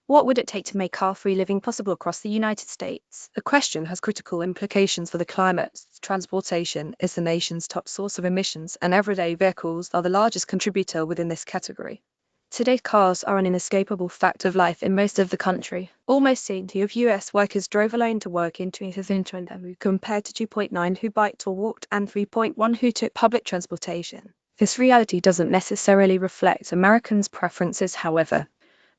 What would it take to make car-free living possible across the United States? The question has critical implications for the climate. Transportation is the nation's top source of emissions, and everyday vehicles are the largest contributor within this category. Today, cars are an inescapable fact of life in most of the country. Almost 70 of US workers drove alone to work in 2020, compared to 2.9 who biked or walked and 3.1 who took public transportation. This reality doesn't necessarily reflect Americans' preferences, however.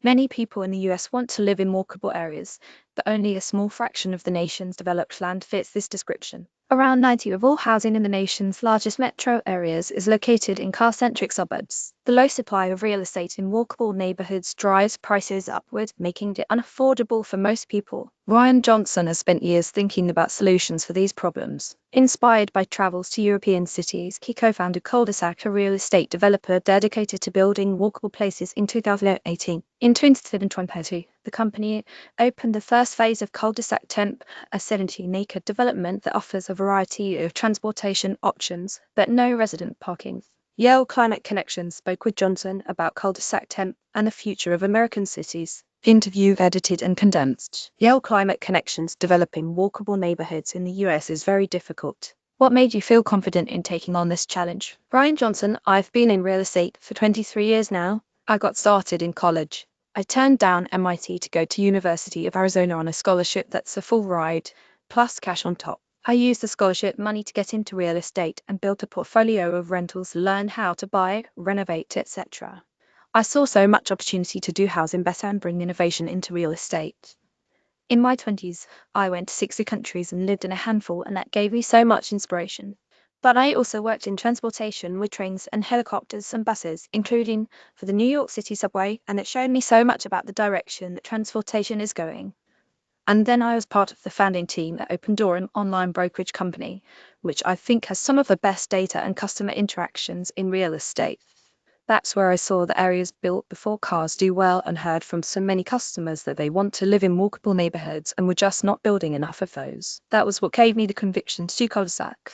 Many people in the US want to live in walkable areas, but only a small fraction of the nation's developed land fits this description. Around 90% of all housing in the nation's largest metro areas is located in car-centric suburbs. The low supply of real estate in walkable neighborhoods drives prices upward, making it unaffordable for most people. Ryan Johnson has spent years thinking about solutions for these problems. Inspired by travels to European cities, he co-founded Cul-de-sac, a real estate developer dedicated to building walkable places in 2018. In 2020, the company opened the first phase of Cul-de-sac Temp, a 17-acre development that offers a variety of transportation options, but no resident parking. Yale Climate Connections spoke with Johnson about Cul-de-sac Temp and the future of American cities. Interview edited and condensed. Yale Climate Connections developing walkable neighborhoods in the US is very difficult. What made you feel confident in taking on this challenge? Brian Johnson, I've been in real estate for 23 years now. I got started in college. I turned down MIT to go to University of Arizona on a scholarship that's a full ride, plus cash on top. I used the scholarship money to get into real estate and built a portfolio of rentals, learn how to buy, renovate, etc. I saw so much opportunity to do housing better and bring innovation into real estate. In my 20s, I went to 60 countries and lived in a handful, and that gave me so much inspiration. But I also worked in transportation with trains and helicopters and buses, including for the New York City subway, and it showed me so much about the direction that transportation is going. And then I was part of the founding team at Open Door, an online brokerage company, which I think has some of the best data and customer interactions in real estate. That's where I saw the areas built before cars do well, and heard from so many customers that they want to live in walkable neighborhoods and we're just not building enough of those. That was what gave me the conviction to do cul-de-sac.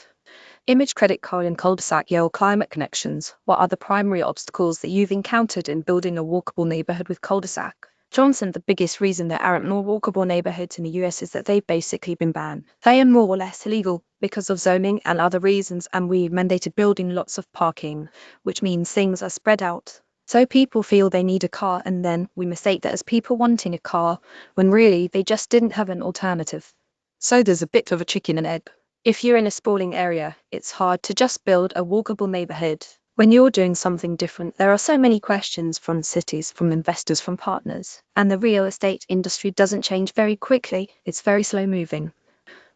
Image Credit Card and Cul-de-sac Yale Climate Connections. What are the primary obstacles that you've encountered in building a walkable neighborhood with cul-de-sac? Johnson, the biggest reason there aren't more walkable neighborhoods in the US is that they've basically been banned. They are more or less illegal because of zoning and other reasons, and we've mandated building lots of parking, which means things are spread out. So people feel they need a car, and then we mistake that as people wanting a car, when really they just didn't have an alternative. So there's a bit of a chicken and egg. If you're in a sprawling area, it's hard to just build a walkable neighborhood. When you're doing something different, there are so many questions from cities, from investors, from partners. And the real estate industry doesn't change very quickly. It's very slow moving.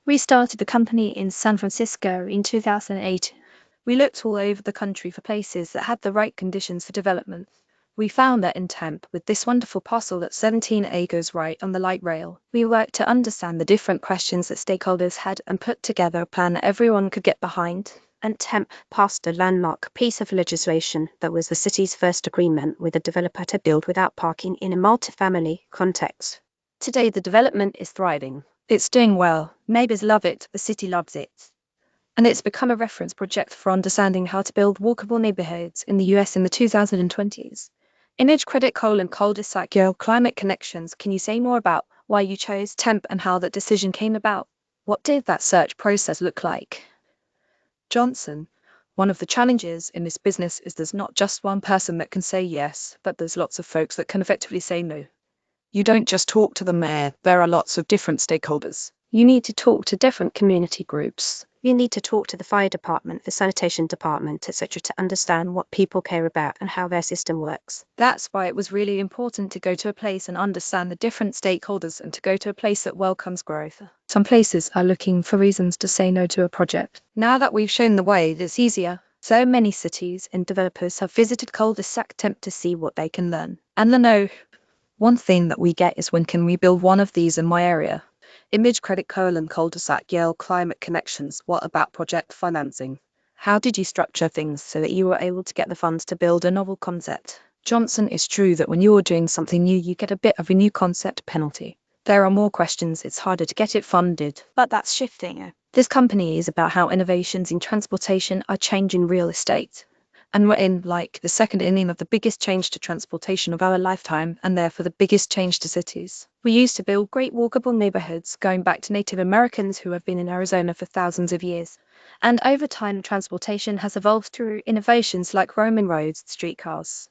We started the company in San Francisco in 2008. We looked all over the country for places that had the right conditions for development. We found that in Temp, with this wonderful parcel that's 17 acres right on the light rail. We worked to understand the different questions that stakeholders had and put together a plan that everyone could get behind. And Temp passed a landmark piece of legislation that was the city's first agreement with a developer to build without parking in a multifamily context. Today the development is thriving. It's doing well. Neighbors love it. The city loves it. And it's become a reference project for understanding how to build walkable neighborhoods in the US in the 2020s. Image Credit Cole and Cul-de-sac Yale Climate Connections. Can you say more about why you chose Temp and how that decision came about? What did that search process look like? Johnson, one of the challenges in this business is there's not just one person that can say yes, but there's lots of folks that can effectively say no. You don't just talk to the mayor, there are lots of different stakeholders. You need to talk to different community groups. You need to talk to the fire department, the sanitation department, etc., to understand what people care about and how their system works. That's why it was really important to go to a place and understand the different stakeholders, and to go to a place that welcomes growth. Some places are looking for reasons to say no to a project. Now that we've shown the way, it's easier. So many cities and developers have visited Cul-de-sac Temp to see what they can learn. And the no. One thing that we get is, when can we build one of these in my area? Image Credit Cole and Cul-de-sac Yale Climate Connections. What about project financing? How did you structure things so that you were able to get the funds to build a novel concept? Johnson, it's true that when you're doing something new, you get a bit of a new concept penalty. There are more questions, it's harder to get it funded. But that's shifting. This company is about how innovations in transportation are changing real estate. And we're in like the second inning of the biggest change to transportation of our lifetime, and therefore the biggest change to cities. We used to build great walkable neighborhoods going back to Native Americans who have been in Arizona for thousands of years. And over time, transportation has evolved through innovations like Roman roads and streetcars.